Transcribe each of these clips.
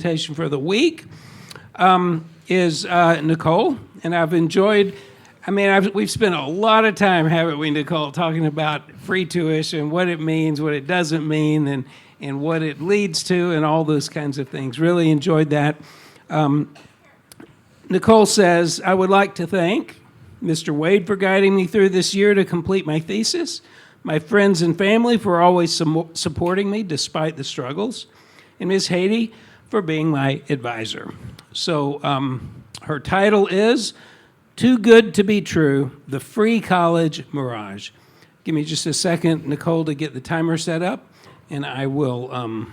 presentation for the week is Nicole, and I've enjoyed. We've spent a lot of time, haven't we, Nicole, talking about free tuition, what it means, what it doesn't mean, and what it leads to, and all those kinds of things. Really enjoyed that. Nicole says, I would like to thank Mr. Wade for guiding me through this year to complete my thesis, my friends and family for always supporting me despite the struggles, and Ms. Haiti for being my advisor. So her title is Too Good to Be True, the Free College Mirage. Give me just a second, Nicole, to get the timer set up, and I will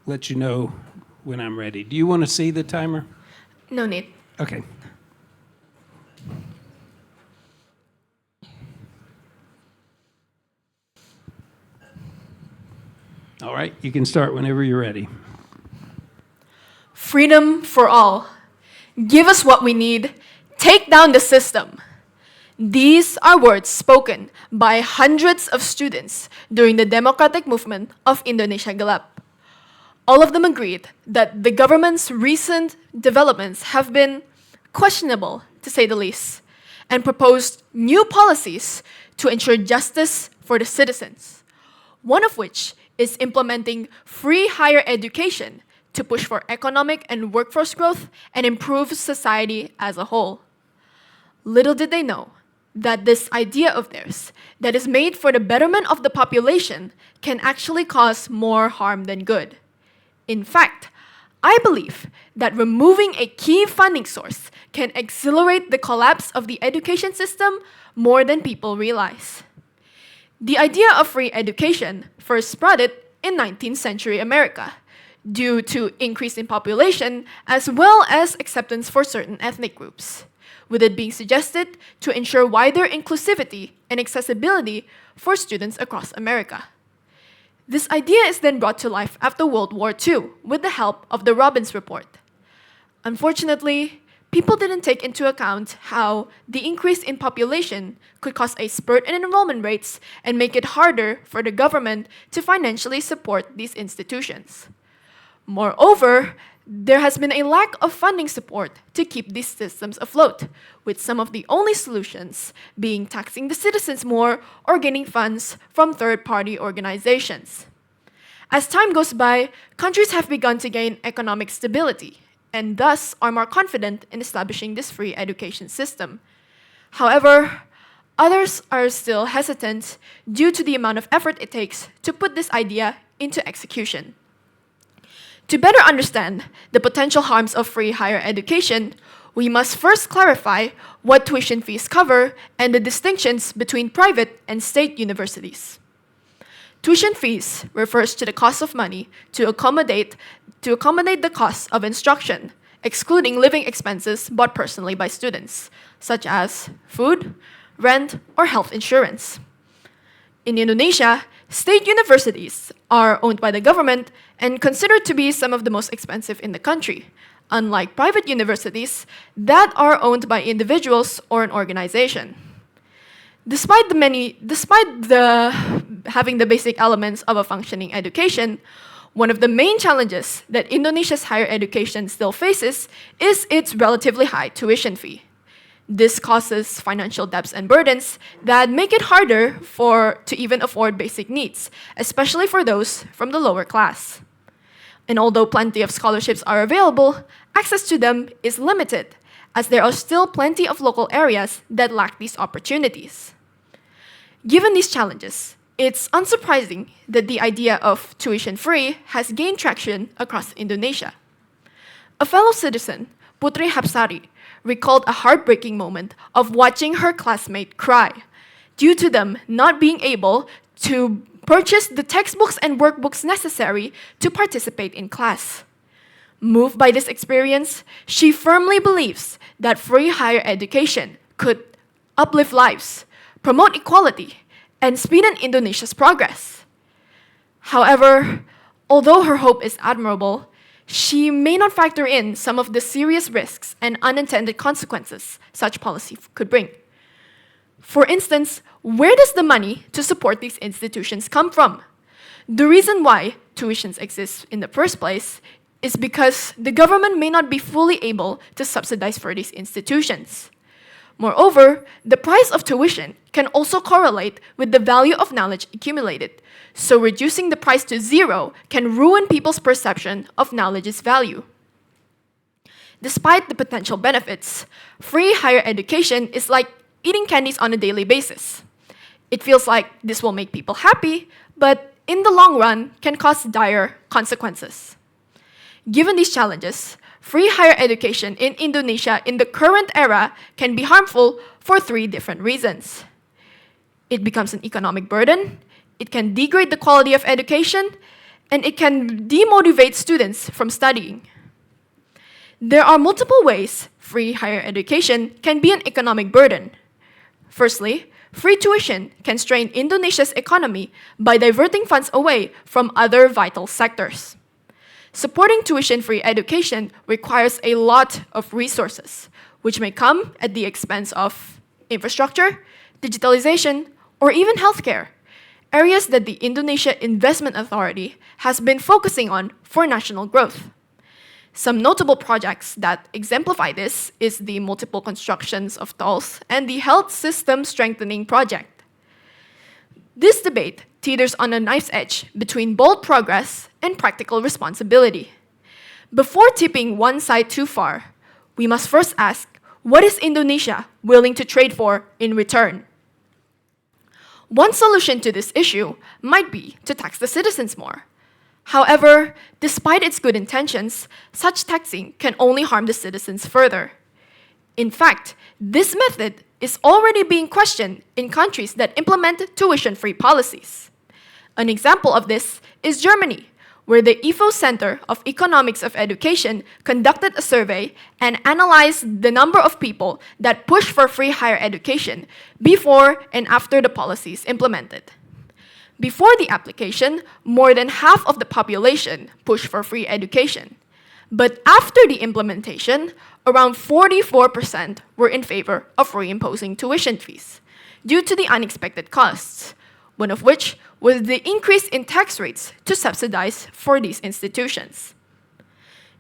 let you know when I'm ready. Do you want to see the timer? No need. Okay. All right, you can start whenever you're ready. Freedom for all. Give us what we need. Take down the system. These are words spoken by hundreds of students during the democratic movement of Indonesia Gelap. All of them agreed that the government's recent developments have been questionable, to say the least, and proposed new policies to ensure justice for the citizens, one of which is implementing free higher education to push for economic and workforce growth and improve society as a whole. Little did they know that this idea of theirs that is made for the betterment of the population can actually cause more harm than good. In fact, I believe that removing a key funding source can accelerate the collapse of the education system more than people realize. The idea of free education first sprouted in 19th century America due to increase in population as well as acceptance for certain ethnic groups, with it being suggested to ensure wider inclusivity and accessibility for students across America. This idea is then brought to life after World War II with the help of the Robbins Report. Unfortunately, people didn't take into account how the increase in population could cause a spurt in enrollment rates and make it harder for the government to financially support these institutions. Moreover, there has been a lack of funding support to keep these systems afloat, with some of the only solutions being taxing the citizens more or getting funds from third-party organizations. As time goes by, countries have begun to gain economic stability and thus are more confident in establishing this free education system. However, others are still hesitant due to the amount of effort it takes to put this idea into execution. To better understand the potential harms of free higher education, we must first clarify what tuition fees cover and the distinctions between private and state universities. Tuition fees refers to the cost of money to accommodate the cost of instruction, excluding living expenses bought personally by students, such as food, rent, or health insurance. In Indonesia, state universities are owned by the government and considered to be some of the most expensive in the country, unlike private universities that are owned by individuals or an organization. Despite having the basic elements of a functioning education, one of the main challenges that Indonesia's higher education still faces is its relatively high tuition fee. This causes financial debts and burdens that make it harder to even afford basic needs, especially for those from the lower class. And although plenty of scholarships are available, access to them is limited, as there are still plenty of local areas that lack these opportunities. Given these challenges, it's unsurprising that the idea of tuition-free has gained traction across Indonesia. A fellow citizen, Putri Hapsari, recalled a heartbreaking moment of watching her classmate cry due to them not being able to purchase the textbooks and workbooks necessary to participate in class. Moved by this experience, she firmly believes that free higher education could uplift lives, promote equality, and speed Indonesia's progress. However, although her hope is admirable, she may not factor in some of the serious risks and unintended consequences such policy could bring. For instance, where does the money to support these institutions come from? The reason why tuitions exist in the first place is because the government may not be fully able to subsidize for these institutions. Moreover, the price of tuition can also correlate with the value of knowledge accumulated, so reducing the price to zero can ruin people's perception of knowledge's value. Despite the potential benefits, free higher education is like eating candies on a daily basis. It feels like this will make people happy, but in the long run can cause dire consequences. Given these challenges, free higher education in Indonesia in the current era can be harmful for 3 different reasons. It becomes an economic burden, it can degrade the quality of education, and it can demotivate students from studying. There are multiple ways free higher education can be an economic burden. Firstly, free tuition can strain Indonesia's economy by diverting funds away from other vital sectors. Supporting tuition-free education requires a lot of resources, which may come at the expense of infrastructure, digitalization, or even healthcare, areas that the Indonesia Investment Authority has been focusing on for national growth. Some notable projects that exemplify this is the multiple constructions of tolls and the health system strengthening project. This debate teeters on a knife's edge between bold progress and practical responsibility. Before tipping one side too far, we must first ask, what is Indonesia willing to trade for in return? One solution to this issue might be to tax the citizens more. However, despite its good intentions, such taxing can only harm the citizens further. In fact, this method is already being questioned in countries that implement tuition-free policies. An example of this is Germany, where the IFO Center of Economics of Education conducted a survey and analyzed the number of people that push for free higher education before and after the policies implemented. Before the application, more than half of the population pushed for free education. But after the implementation, around 44% were in favor of reimposing tuition fees due to the unexpected costs, one of which was the increase in tax rates to subsidize for these institutions.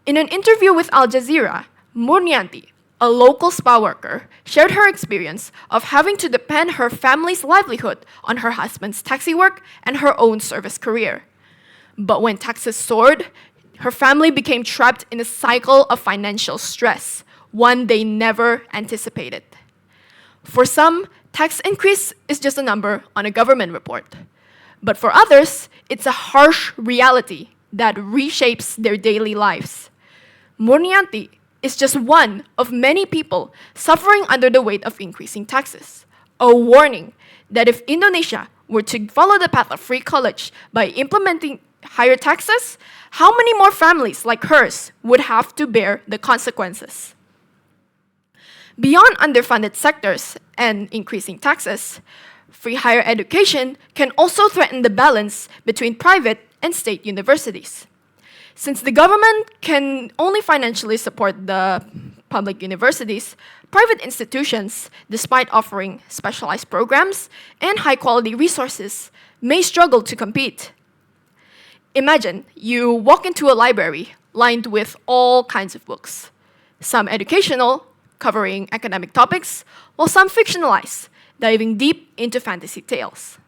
In an interview with Al Jazeera, Murnianti, a local spa worker, shared her experience of having to depend her family's livelihood on her husband's taxi work and her own service career. But when taxes soared, her family became trapped in a cycle of financial stress, one they never anticipated. For some, tax increase is just a number on a government report. But for others, it's a harsh reality that reshapes their daily lives. Murnianti is just one of many people suffering under the weight of increasing taxes. A warning that if Indonesia were to follow the path of free college by implementing higher taxes, how many more families like hers would have to bear the consequences? Beyond underfunded sectors and increasing taxes, free higher education can also threaten the balance between private and state universities. Since the government can only financially support the public universities, private institutions, despite offering specialized programs and high-quality resources, may struggle to compete. Imagine you walk into a library lined with all kinds of books, some educational, covering academic topics, while some fictionalized, diving deep into fantasy tales.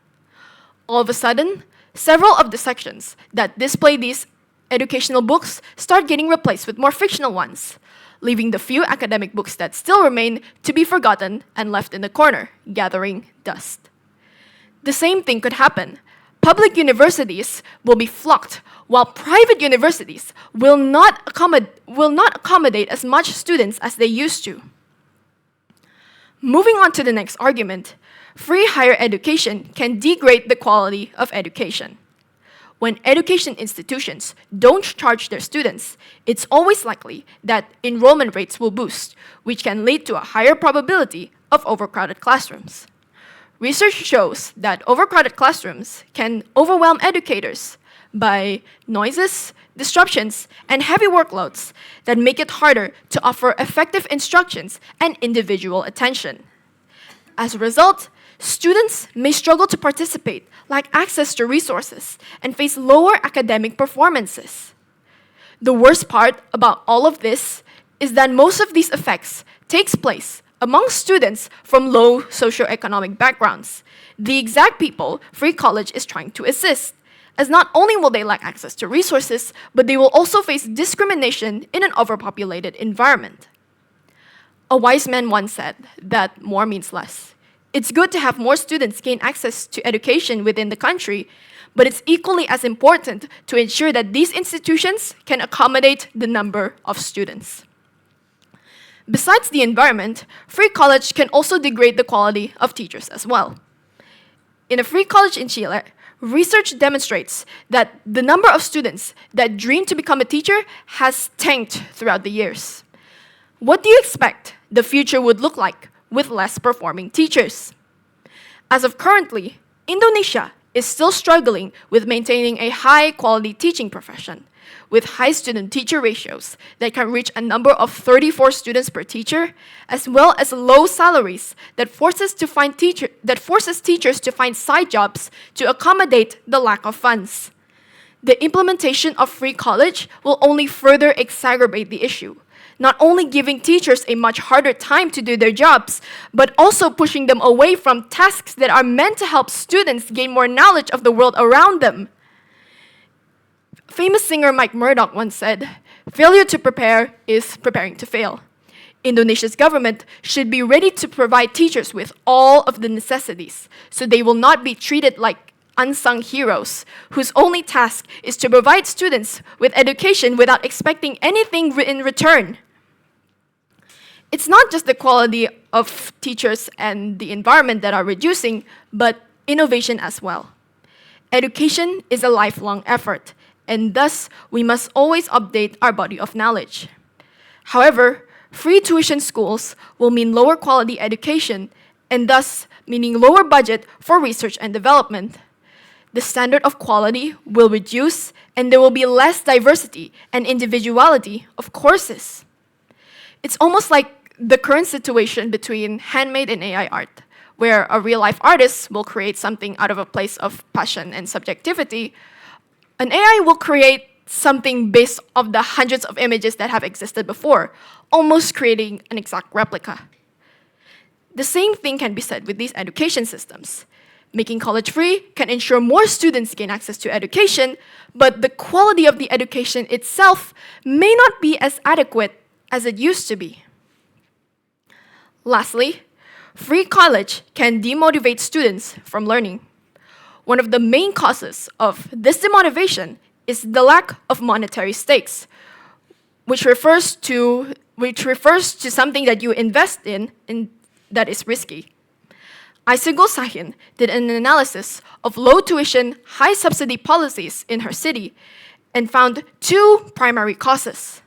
All of a sudden, several of the sections that display these educational books start getting replaced with more fictional ones, leaving the few academic books that still remain to be forgotten and left in the corner, gathering dust. The same thing could happen. Public universities will be flocked, while private universities will not accommodate as much students as they used to. Moving on to the next argument, free higher education can degrade the quality of education. When education institutions don't charge their students, it's always likely that enrollment rates will boost, which can lead to a higher probability of overcrowded classrooms. Research shows that overcrowded classrooms can overwhelm educators by noises, disruptions, and heavy workloads that make it harder to offer effective instructions and individual attention. As a result, students may struggle to participate, lack access to resources, and face lower academic performances. The worst part about all of this is that most of these effects takes place among students from low socioeconomic backgrounds, the exact people free college is trying to assist, as not only will they lack access to resources, but they will also face discrimination in an overpopulated environment. A wise man once said that more means less. It's good to have more students gain access to education within the country, but it's equally as important to ensure that these institutions can accommodate the number of students. Besides the environment, free college can also degrade the quality of teachers as well. In a free college in Chile, research demonstrates that the number of students that dream to become a teacher has tanked throughout the years. What do you expect the future would look like with less performing teachers? As of currently, Indonesia is still struggling with maintaining a high-quality teaching profession, with high student-teacher ratios that can reach a number of 34 students per teacher, as well as low salaries that forces teachers to find side jobs to accommodate the lack of funds. The implementation of free college will only further exacerbate the issue, not only giving teachers a much harder time to do their jobs, but also pushing them away from tasks that are meant to help students gain more knowledge of the world around them. Famous singer Mike Murdoch once said, "Failure to prepare is preparing to fail." Indonesia's government should be ready to provide teachers with all of the necessities, so they will not be treated like unsung heroes, whose only task is to provide students with education without expecting anything in return. It's not just the quality of teachers and the environment that are reducing, but innovation as well. Education is a lifelong effort, and thus we must always update our body of knowledge. However, free tuition schools will mean lower quality education, and thus meaning lower budget for research and development. The standard of quality will reduce, and there will be less diversity and individuality of courses. It's almost like the current situation between handmade and AI art, where a real-life artist will create something out of a place of passion and subjectivity. An AI will create something based on the hundreds of images that have existed before, almost creating an exact replica. The same thing can be said with these education systems. Making college free can ensure more students gain access to education, but the quality of the education itself may not be as adequate as it used to be. Lastly, free college can demotivate students from learning. One of the main causes of this demotivation is the lack of monetary stakes, which refers to something that you invest in that is risky. Aysegul Sahin did an analysis of low tuition, high subsidy policies in her city and found two primary causes.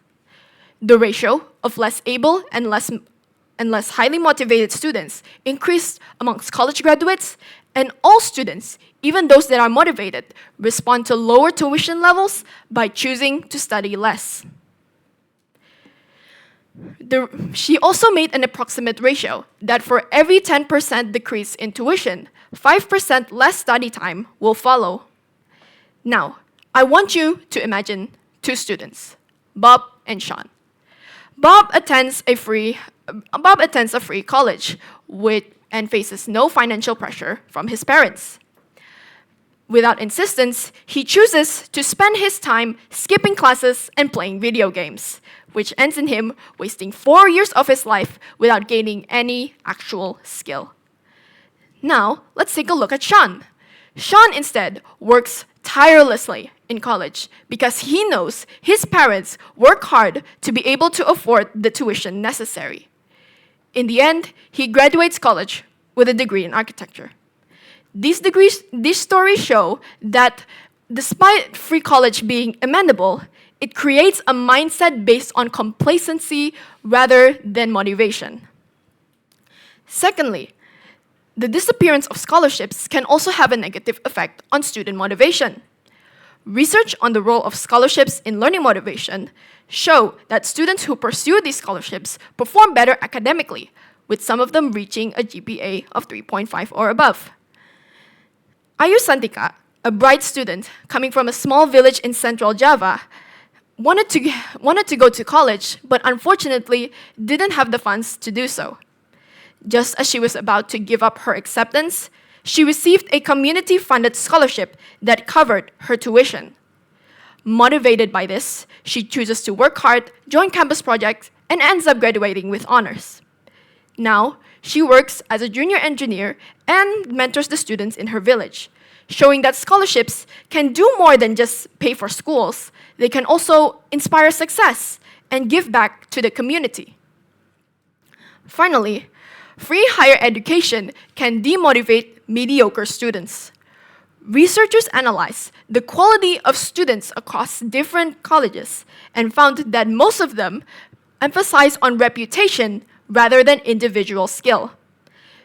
The ratio of less able and less highly motivated students increased amongst college graduates, and all students, even those that are motivated, respond to lower tuition levels by choosing to study less. She also made an approximate ratio that for every 10% decrease in tuition, 5% less study time will follow. Now, I want you to imagine two students, Bob and Sean. Bob attends a free college and faces no financial pressure from his parents. Without insistence, he chooses to spend his time skipping classes and playing video games, which ends in him wasting 4 years of his life without gaining any actual skill. Now, let's take a look at Sean. Sean instead works tirelessly in college because he knows his parents work hard to be able to afford the tuition necessary. In the end, he graduates college with a degree in architecture. These stories show that despite free college being amendable, it creates a mindset based on complacency rather than motivation. Secondly, the disappearance of scholarships can also have a negative effect on student motivation. Research on the role of scholarships in learning motivation show that students who pursue these scholarships perform better academically, with some of them reaching a GPA of 3.5 or above. Ayu Santika, a bright student coming from a small village in central Java, wanted to go to college, but unfortunately didn't have the funds to do so. Just as she was about to give up her acceptance, she received a community-funded scholarship that covered her tuition. Motivated by this, she chooses to work hard, join campus projects, and ends up graduating with honors. Now, she works as a junior engineer and mentors the students in her village, showing that scholarships can do more than just pay for schools. They can also inspire success and give back to the community. Finally, free higher education can demotivate mediocre students. Researchers analyzed the quality of students across different colleges and found that most of them emphasize on reputation rather than individual skill,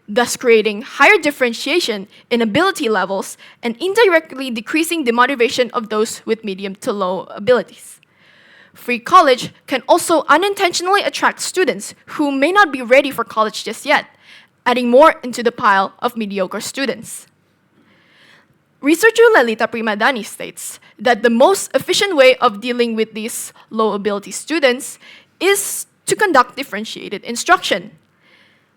thus creating higher differentiation in ability levels and indirectly decreasing the motivation of those with medium to low abilities. Free college can also unintentionally attract students who may not be ready for college just yet, adding more into the pile of mediocre students. Researcher Lalita Primadani states that the most efficient way of dealing with these low ability students is to conduct differentiated instruction.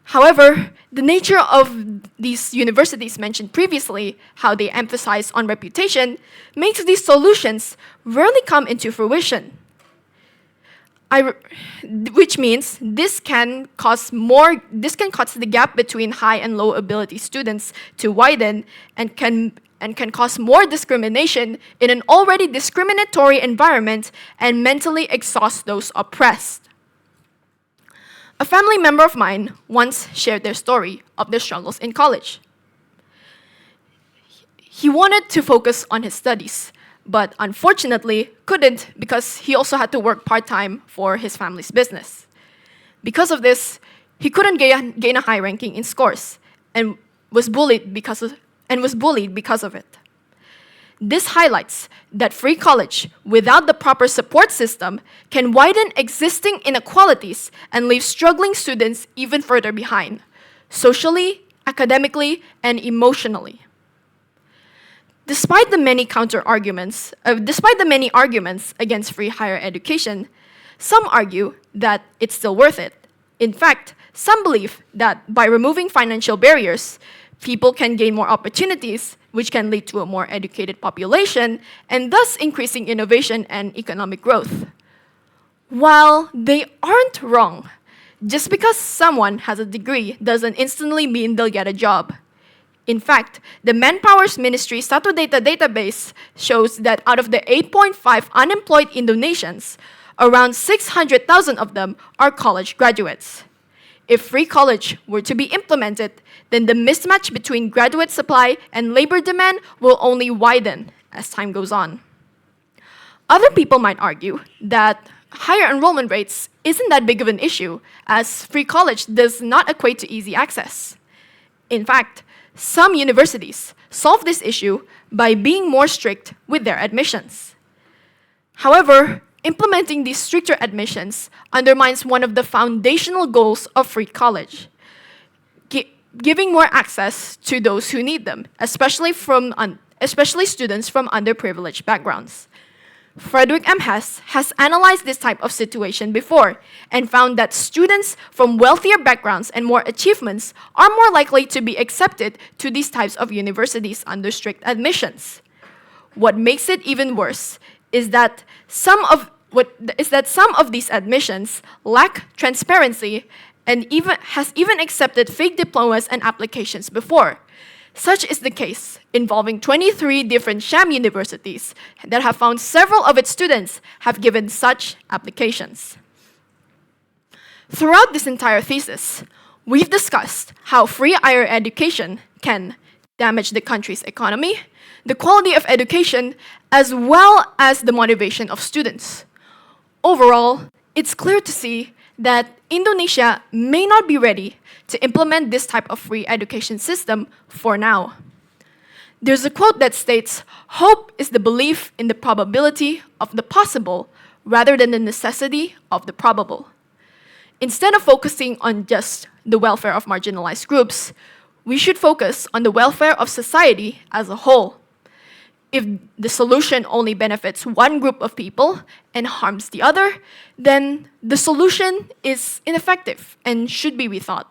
However, the nature of these universities mentioned previously, how they emphasize on reputation, makes these solutions rarely come into fruition. Which means this can cause the gap between high and low ability students to widen and can cause more discrimination in an already discriminatory environment and mentally exhaust those oppressed. A family member of mine once shared their story of their struggles in college. He wanted to focus on his studies, but unfortunately couldn't because he also had to work part-time for his family's business. Because of this, he couldn't gain a high ranking in scores and was bullied because of it. This highlights that free college without the proper support system can widen existing inequalities and leave struggling students even further behind, socially, academically, and emotionally. Despite the many arguments against free higher education, some argue that it's still worth it. In fact, some believe that by removing financial barriers, people can gain more opportunities, which can lead to a more educated population, and thus increasing innovation and economic growth. While they aren't wrong, just because someone has a degree doesn't instantly mean they'll get a job. In fact, the Manpower's Ministry Satu Data database shows that out of the 8.5 unemployed Indonesians, around 600,000 of them are college graduates. If free college were to be implemented, then the mismatch between graduate supply and labor demand will only widen as time goes on. Other people might argue that higher enrollment rates isn't that big of an issue, as free college does not equate to easy access. In fact, some universities solve this issue by being more strict with their admissions. However, implementing these stricter admissions undermines one of the foundational goals of free college, giving more access to those who need them, especially students from underprivileged backgrounds. Frederick M. Hess has analyzed this type of situation before and found that students from wealthier backgrounds and more achievements are more likely to be accepted to these types of universities under strict admissions. What makes it even worse is that some of these admissions lack transparency and has even accepted fake diplomas and applications before. Such is the case involving 23 different sham universities that have found several of its students have given such applications. Throughout this entire thesis, we've discussed how free higher education can damage the country's economy, the quality of education, as well as the motivation of students. Overall, it's clear to see that Indonesia may not be ready to implement this type of free education system for now. There's a quote that states, "Hope is the belief in the probability of the possible rather than the necessity of the probable." Instead of focusing on just the welfare of marginalized groups, we should focus on the welfare of society as a whole. if the solution only benefits one group of people and harms the other, then the solution is ineffective and should be rethought.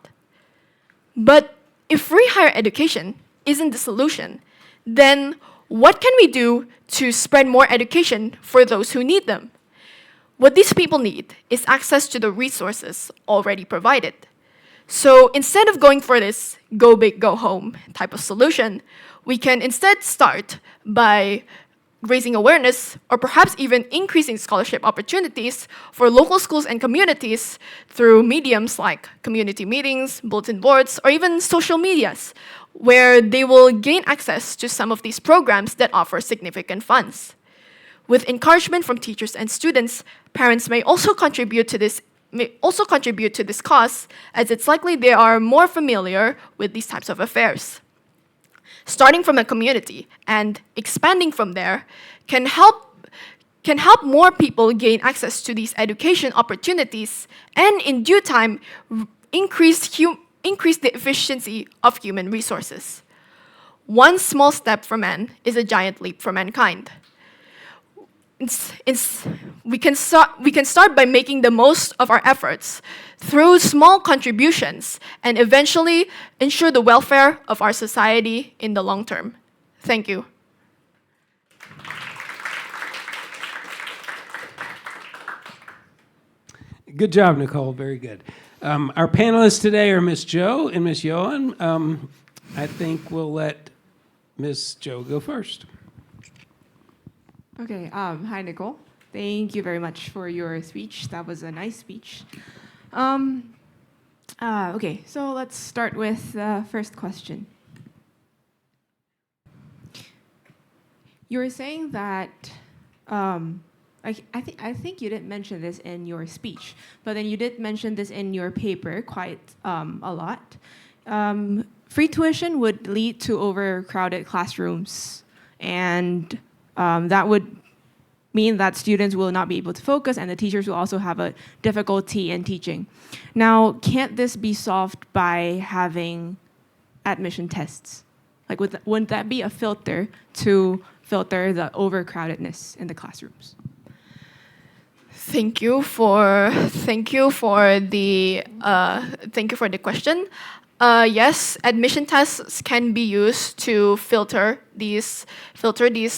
But if free higher education isn't the solution, then what can we do to spread more education for those who need them? What these people need is access to the resources already provided. So instead of going for this go big, go home type of solution, we can instead start by raising awareness or perhaps even increasing scholarship opportunities for local schools and communities through mediums like community meetings, bulletin boards, or even social medias, where they will gain access to some of these programs that offer significant funds. With encouragement from teachers and students, parents may also contribute to this cause, as it's likely they are more familiar with these types of affairs. Starting from a community and expanding from there can help more people gain access to these education opportunities and in due time increase the efficiency of human resources. One small step for man is a giant leap for mankind. We can start by making the most of our efforts through small contributions and eventually ensure the welfare of our society in the long term. Thank you. Good job, Nicole. Very good. Our panelists today are Miss Jo and Miss Johan. I think we'll let Miss Jo go first. Okay, hi Nicole. Thank you very much for your speech. That was a nice speech. Okay, so let's start with the first question. You were saying that, I think you didn't mention this in your speech, but then you did mention this in your paper quite a lot. Free tuition would lead to overcrowded classrooms, and that would mean that students will not be able to focus and the teachers will also have a difficulty in teaching. Now, can't this be solved by having admission tests? Like, wouldn't that be a filter to filter the overcrowdedness in the classrooms? Thank you for the question. Yes, admission tests can be used to filter these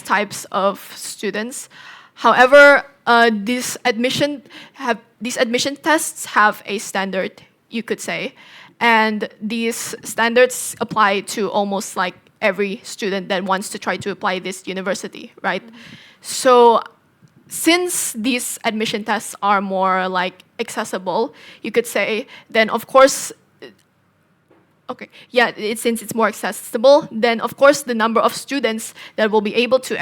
types of students. However, these admission tests have a standard, you could say, and these standards apply to almost like every student that wants to try to apply this university, right? So since these admission tests are more like accessible, you could say, then of course, okay, yeah, since it's more accessible, then of course the number of students that will be able to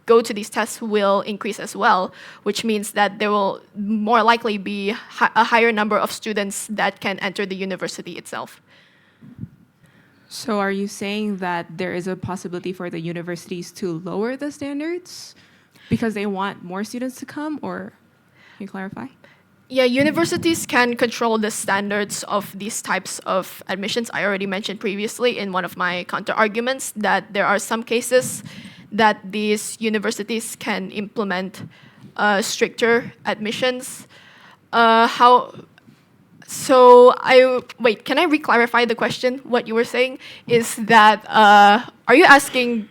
go to these tests will increase as well, which means that there will more likely be a higher number of students that can enter the university itself. So are you saying that there is a possibility for the universities to lower the standards because they want more students to come, or can you clarify? Yeah, universities can control the standards of these types of admissions. I already mentioned previously in one of my counter-arguments that there are some cases that these universities can implement stricter admissions. Wait, can I re-clarify the question? What you were saying is that, are you asking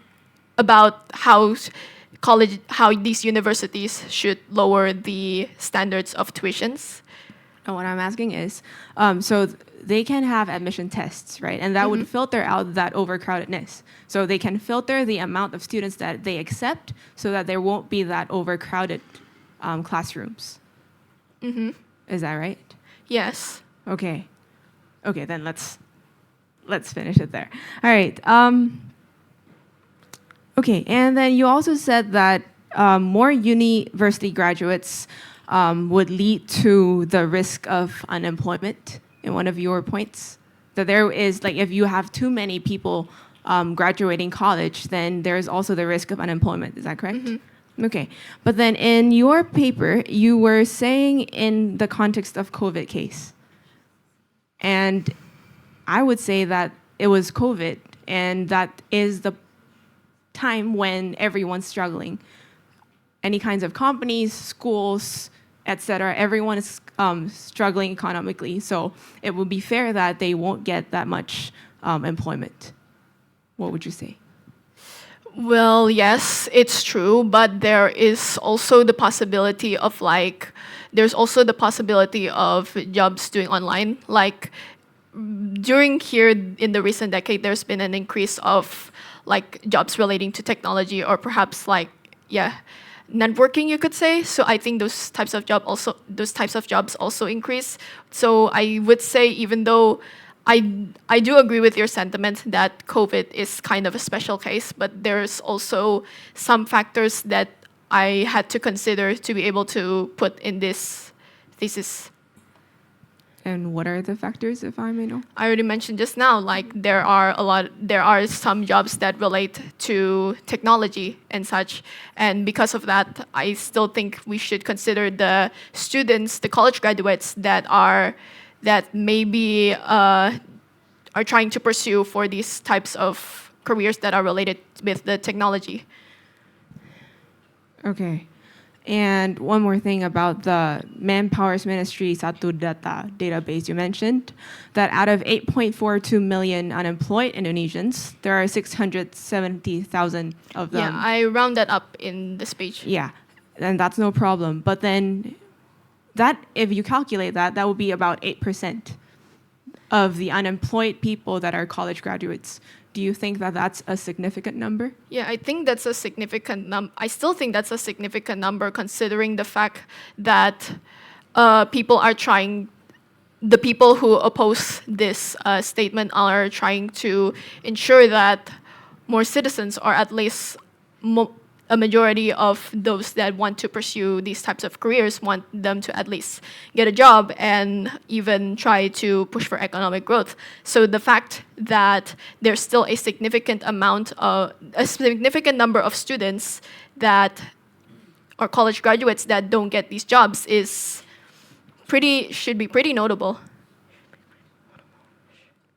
about how these universities should lower the standards of tuitions? And what I'm asking is, so they can have admission tests, right? And that would filter out that overcrowdedness. So they can filter the amount of students that they accept so that there won't be that overcrowded classrooms. Is that right? Yes. Okay. Okay, then let's finish it there. All right. Okay, and then you also said that more university graduates would lead to the risk of unemployment in one of your points. That there is, like, if you have too many people graduating college, then there is also the risk of unemployment. Is that correct? Okay, but then in your paper, you were saying in the context of COVID case, and I would say that it was COVID, and that is the time when everyone's struggling. Any kinds of companies, schools, etc. Everyone is struggling economically, so it would be fair that they won't get that much employment. What would you say? Well, yes, it's true, but there is also the possibility of there's also the possibility of jobs doing online. Like during here in the recent decade, there's been an increase of jobs relating to technology or perhaps networking, you could say. So I think those types of jobs also increase. So I would say, even though I do agree with your sentiment that COVID is kind of a special case, but there's also some factors that I had to consider to be able to put in this thesis. And what are the factors, if I may know? I already mentioned just now, there are some jobs that relate to technology and such, and because of that, I still think we should consider the students, the college graduates that maybe are trying to pursue for these types of careers that are related with the technology. Okay. And one more thing about the Manpower's Ministry Satu Data database you mentioned, that out of 8.42 million unemployed Indonesians, there are 670,000 of them. Yeah, I round that up in the speech. Yeah, and that's no problem. But then if you calculate that would be about 8% of the unemployed people that are college graduates. Do you think that that's a significant number? Yeah, I think that's a significant number. I still think that's a significant number considering the fact that the people who oppose this statement are trying to ensure that more citizens, or at least a majority of those that want to pursue these types of careers, want them to at least get a job and even try to push for economic growth. So the fact that there's still a significant number of students that are college graduates that don't get these jobs should be pretty notable.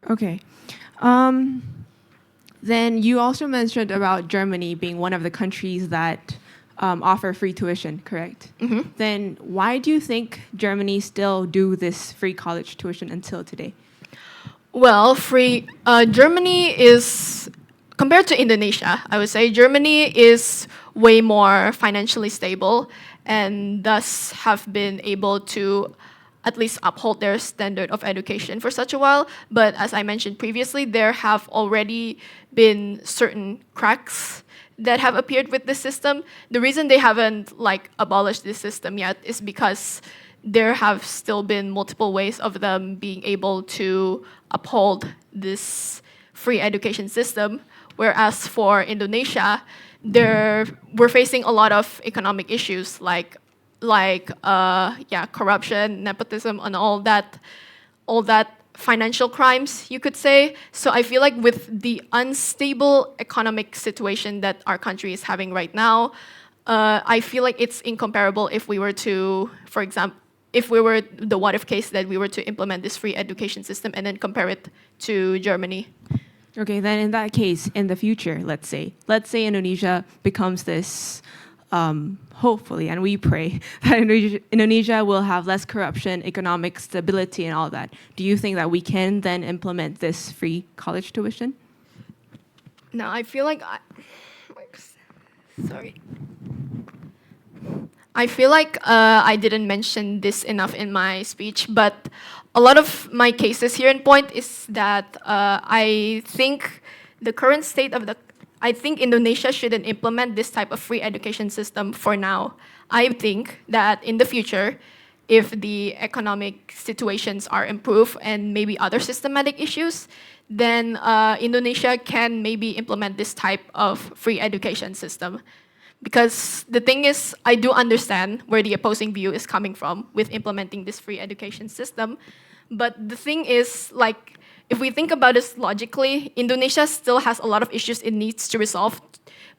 Okay. Then you also mentioned about Germany being one of the countries that offer free tuition, correct? Mm-hmm. Then why do you think Germany still do this free college tuition until today? Well, Germany is, compared to Indonesia, I would say Germany is way more financially stable and thus have been able to at least uphold their standard of education for such a while. But as I mentioned previously, there have already been certain cracks that have appeared with the system. The reason they haven't abolished this system yet is because there have still been multiple ways of them being able to uphold this free education system. Whereas for Indonesia, we're facing a lot of economic issues like corruption, nepotism, and all that financial crimes, you could say. So I feel like with the unstable economic situation that our country is having right now, I feel like it's incomparable if we were to, for example, if we were the what-if case that we were to implement this free education system and then compare it to Germany. Okay, then in that case, in the future, let's say Indonesia becomes this, hopefully, and we pray that Indonesia will have less corruption, economic stability, and all that. Do you think that we can then implement this free college tuition? No, I feel like I didn't mention this enough in my speech, but a lot of my cases here in point is that I think the current state of I think Indonesia shouldn't implement this type of free education system for now. I think that in the future, if the economic situations are improved and maybe other systematic issues, then Indonesia can maybe implement this type of free education system. Because the thing is, I do understand where the opposing view is coming from with implementing this free education system. But the thing is, if we think about this logically, Indonesia still has a lot of issues it needs to resolve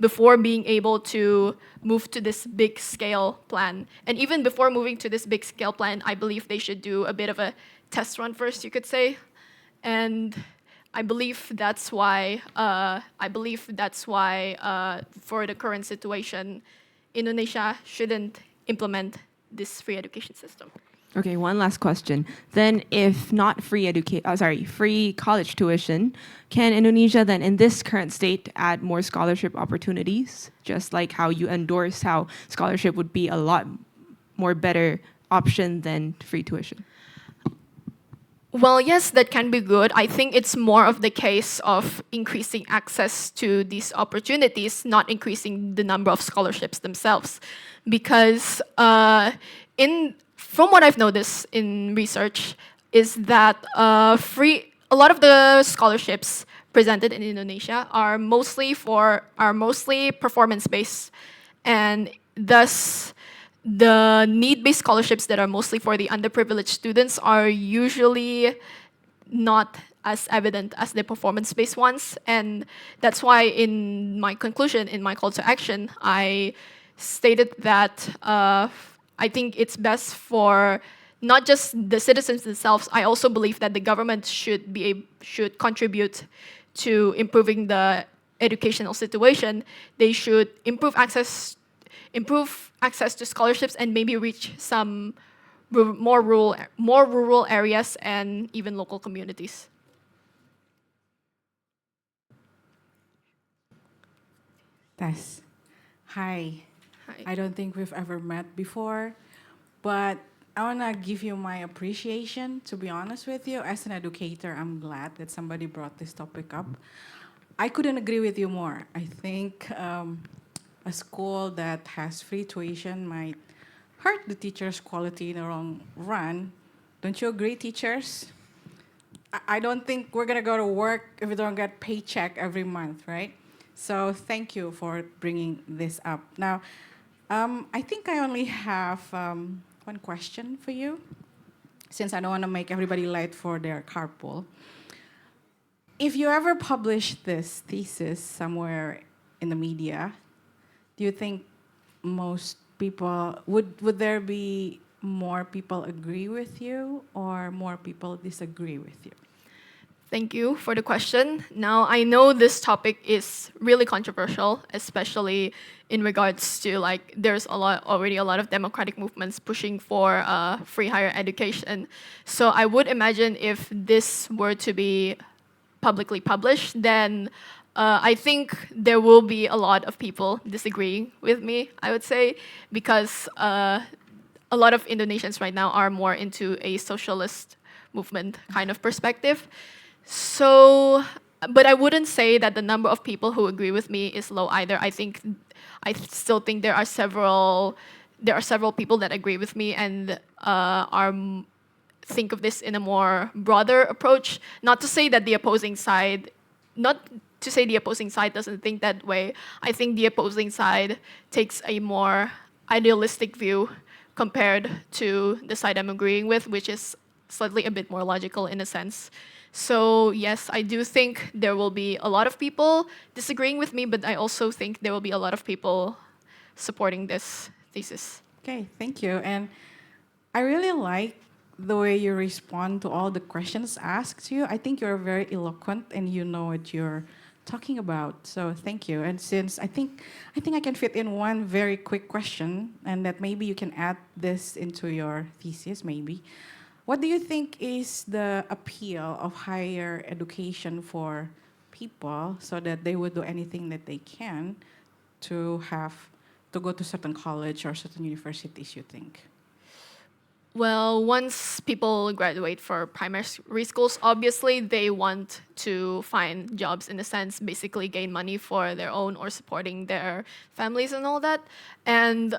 before being able to move to this big scale plan. And even before moving to this big scale plan, I believe they should do a bit of a test run first, you could say. And I believe that's why. For the current situation, Indonesia shouldn't implement this free education system. Okay, one last question. Then, if not free college tuition, can Indonesia then, in this current state, add more scholarship opportunities? Just like how you endorse how scholarship would be a lot more better option than free tuition. Well, yes, that can be good. I think it's more of the case of increasing access to these opportunities, not increasing the number of scholarships themselves. Because from what I've noticed in research, is that a lot of the scholarships presented in Indonesia are mostly performance based, and thus the need-based scholarships that are mostly for the underprivileged students are usually not as evident as the performance-based ones. And that's why in my conclusion, in my call to action, I stated that I think it's best for not just the citizens themselves. I also believe that the government should contribute to improving the educational situation. They should improve access to scholarships and maybe reach some more rural areas and even local communities. Tess. Hi. Hi. I don't think we've ever met before, but I want to give you my appreciation, to be honest with you. As an educator, I'm glad that somebody brought this topic up. I couldn't agree with you more. I think a school that has free tuition might hurt the teacher's quality in the long run. Don't you agree, teachers? I don't think we're going to go to work if we don't get paycheck every month, right? So thank you for bringing this up. Now, I think I only have one question for you, since I don't want to make everybody late for their carpool. If you ever publish this thesis somewhere in the media, do you think most people, would there be more people agree with you or more people disagree with you? Thank you for the question. Now, I know this topic is really controversial, especially in regards to there's already a lot of democratic movements pushing for free higher education. So I would imagine if this were to be publicly published, then I think there will be a lot of people disagreeing with me, I would say, because a lot of Indonesians right now are more into a socialist movement kind of perspective. So, but I wouldn't say that the number of people who agree with me is low either. I still think there are several people that agree with me and think of this in a more broader approach. Not to say the opposing side doesn't think that way. I think the opposing side takes a more idealistic view compared to the side I'm agreeing with, which is slightly a bit more logical in a sense. So yes, I do think there will be a lot of people disagreeing with me, but I also think there will be a lot of people supporting this thesis. Okay, thank you. And I really like the way you respond to all the questions asked to you. I think you're very eloquent and you know what you're talking about. So thank you. And since I think I can fit in one very quick question, and that maybe you can add this into your thesis, maybe. What do you think is the appeal of higher education for people so that they would do anything that they can to go to certain college or certain universities, you think? Well, once people graduate for primary schools, obviously they want to find jobs in a sense, basically gain money for their own or supporting their families and all that. And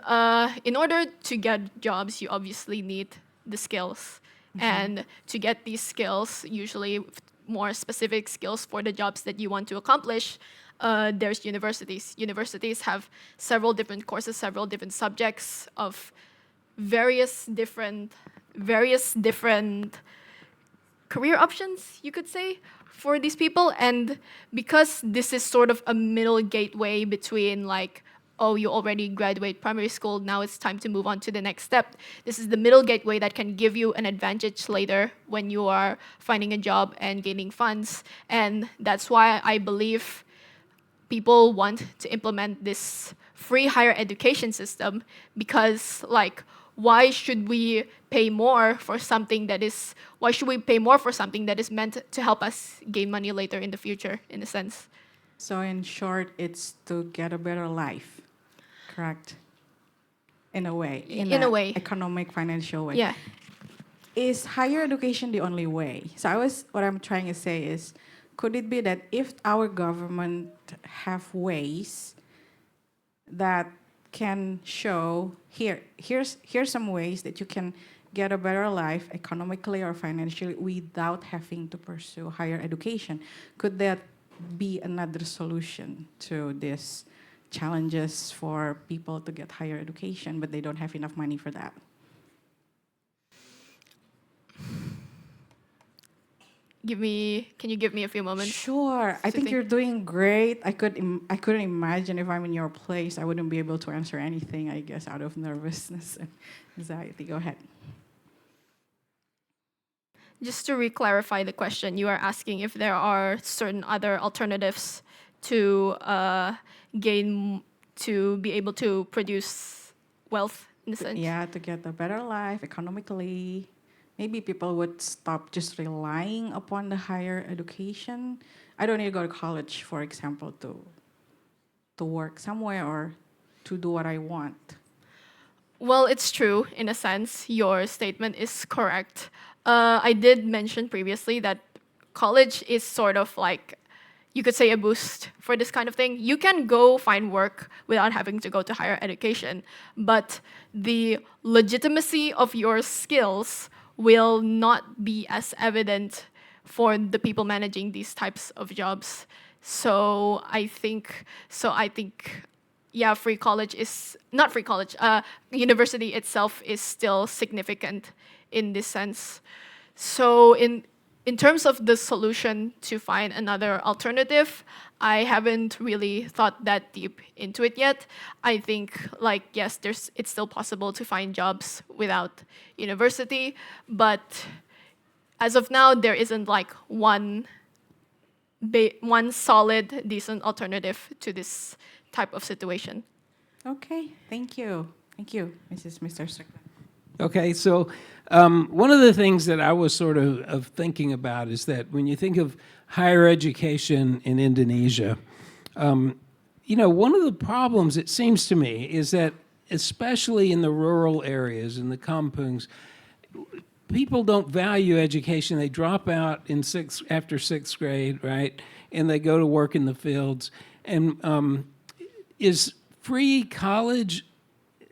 in order to get jobs, you obviously need the skills. And to get these skills, usually more specific skills for the jobs that you want to accomplish, there's universities. Universities have several different courses, several different subjects of various different career options, you could say, for these people. And because this is sort of a middle gateway between oh, you already graduate primary school, now it's time to move on to the next step. This is the middle gateway that can give you an advantage later when you are finding a job and gaining funds. And that's why I believe people want to implement this free higher education system, because like, why should we pay more for something that is meant to help us gain money later in the future, in a sense? So in short, it's to get a better life, correct? In a way, In a way. economic, financial way. Yeah. Is higher education the only way? So what I'm trying to say is, could it be that if our government have ways that can show here's some ways that you can get a better life economically or financially without having to pursue higher education? Could that be another solution to these challenges for people to get higher education, but they don't have enough money for that? Can you give me a few moments? Sure. I think think. you're doing great. I couldn't imagine if I'm in your place, I wouldn't be able to answer anything, I guess, out of nervousness and anxiety. Go ahead. Just to re-clarify the question, you are asking if there are certain other alternatives to to be able to produce wealth, in a sense. Yeah, to get a better life economically. Maybe people would stop just relying upon the higher education. I don't need to go to college, for example, to work somewhere or to do what I want. Well, it's true in a sense. Your statement is correct. I did mention previously that college is sort of like, you could say, a boost for this kind of thing. You can go find work without having to go to higher education, but the legitimacy of your skills will not be as evident for the people managing these types of jobs. So I think, yeah, free college is not free college. University itself is still significant in this sense. So in terms of the solution to find another alternative, I haven't really thought that deep into it yet. I think, like, yes, it's still possible to find jobs without university, but as of now, there isn't like one solid, decent alternative to this type of situation. Okay, thank you. Thank you, Mr. Strickland. Okay, so one of the things that I was sort of thinking about is that when you think of higher education in Indonesia, one of the problems, it seems to me, is that especially in the rural areas, in the kampungs, people don't value education. They drop out after sixth grade, right? And they go to work in the fields. And is free college,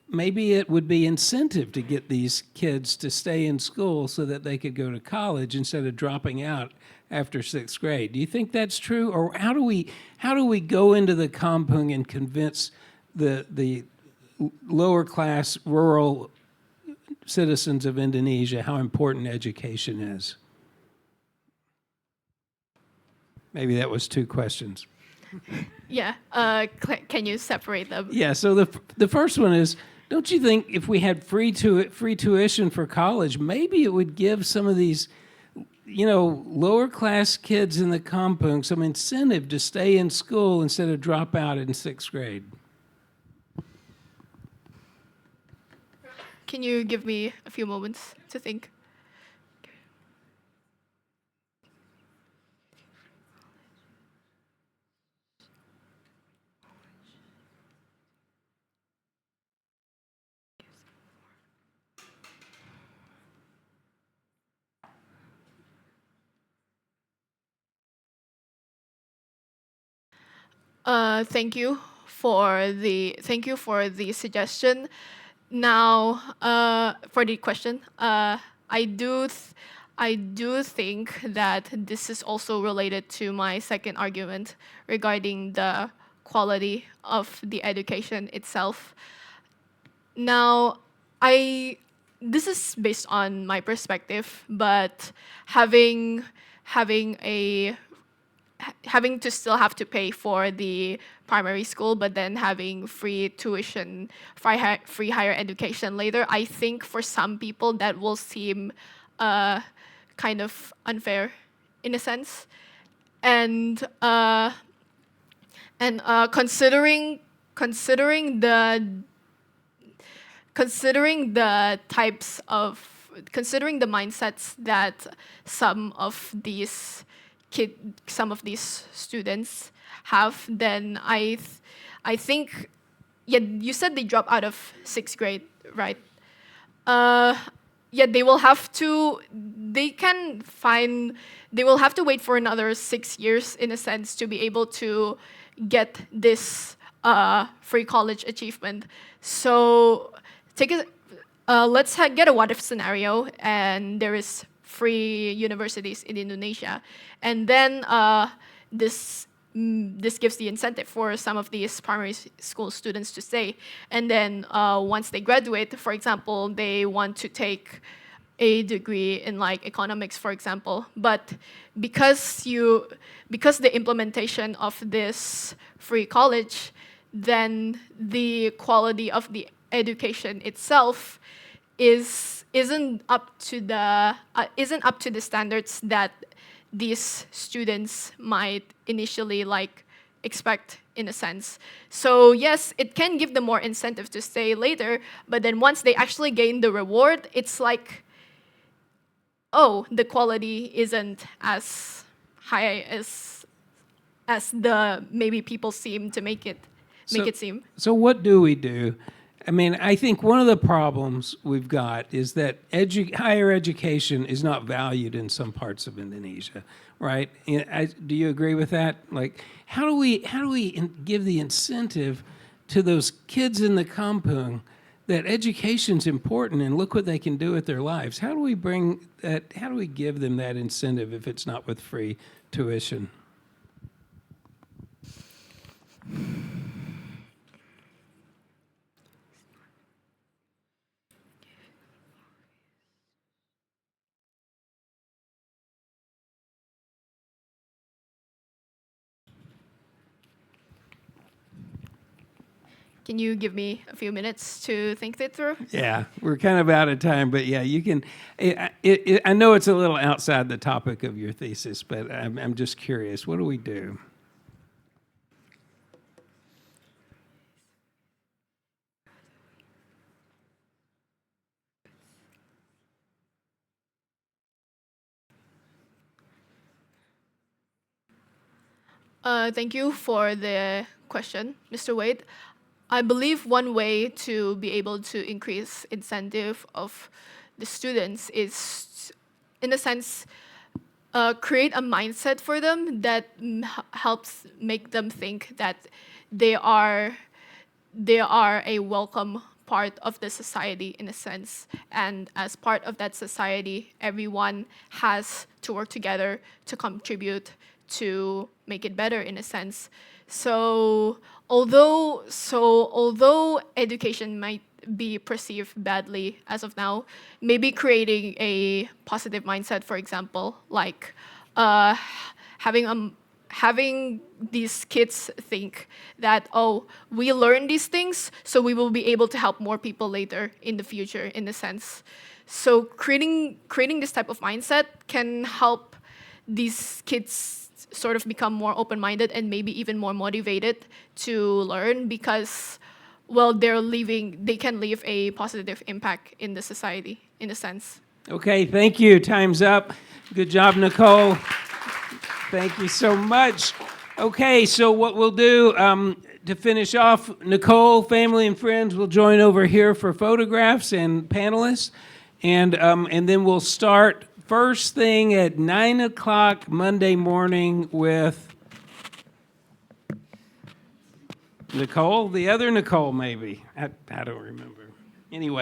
maybe it would be incentive to get these kids to stay in school so that they could go to college instead of dropping out after sixth grade. Do you think that's true? Or how do we go into the kampung and convince the lower class rural citizens of Indonesia how important education is? Maybe that was two questions. Yeah, can you separate them? Yeah, so the first one is, don't you think if we had free tuition for college, maybe it would give some of these, lower class kids in the kampung some incentive to stay in school instead of drop out in sixth grade? Can you give me a few moments to think? Thank you for the suggestion. Now, for the question, I do think that this is also related to my second argument regarding the quality of the education itself. Now, this is based on my perspective, but having a having to still have to pay for the primary school, but then having free tuition, free higher education later. I think for some people that will seem kind of unfair in a sense. And considering the types of considering the mindsets that some of these students have, then I think, yeah, you said they drop out of 6th grade, right? Yeah, they will have to wait for another 6 years in a sense to be able to get this free college achievement. So get a what if scenario, and there is free universities in Indonesia, and then this gives the incentive for some of these primary school students to stay. And then once they graduate, for example, they want to take a degree in like economics, for example. But because the implementation of this free college, then the quality of the education itself isn't up to the standards that these students might initially like expect in a sense. So yes, it can give them more incentive to stay later, but then once they actually gain the reward, it's like, oh, the quality isn't as high as the maybe people seem to make it seem. So what do we do? I mean, I think one of the problems we've got is that higher education is not valued in some parts of Indonesia, right? Do you agree with that? Like, how do we give the incentive to those kids in the kampung that education's important and look what they can do with their lives? How do we bring that? How do we give them that incentive if it's not with free tuition? Can you give me a few minutes to think that through? Yeah, we're kind of out of time, but yeah, you can. I know it's a little outside the topic of your thesis, but I'm just curious. What do we do? Thank you for the question, Mr. Wade. I believe one way to be able to increase incentive of the students is, in a sense, create a mindset for them that helps make them think that they are a welcome part of the society in a sense, and as part of that society, everyone has to work together to contribute to make it better in a sense. So although education might be perceived badly as of now, maybe creating a positive mindset, for example, like having these kids think that, oh, we learn these things, so we will be able to help more people later in the future, in a sense. So creating this type of mindset can help these kids sort of become more open-minded and maybe even more motivated to learn because, well, they can leave a positive impact in the society, in a sense. Okay, thank you. Time's up. Good job, Nicole. Thank you so much. Okay, so what we'll do to finish off, Nicole, family and friends will join over here for photographs and panelists, and then we'll start first thing at 9 o'clock Monday morning with Nicole, the other Nicole maybe. I don't remember. Anyway.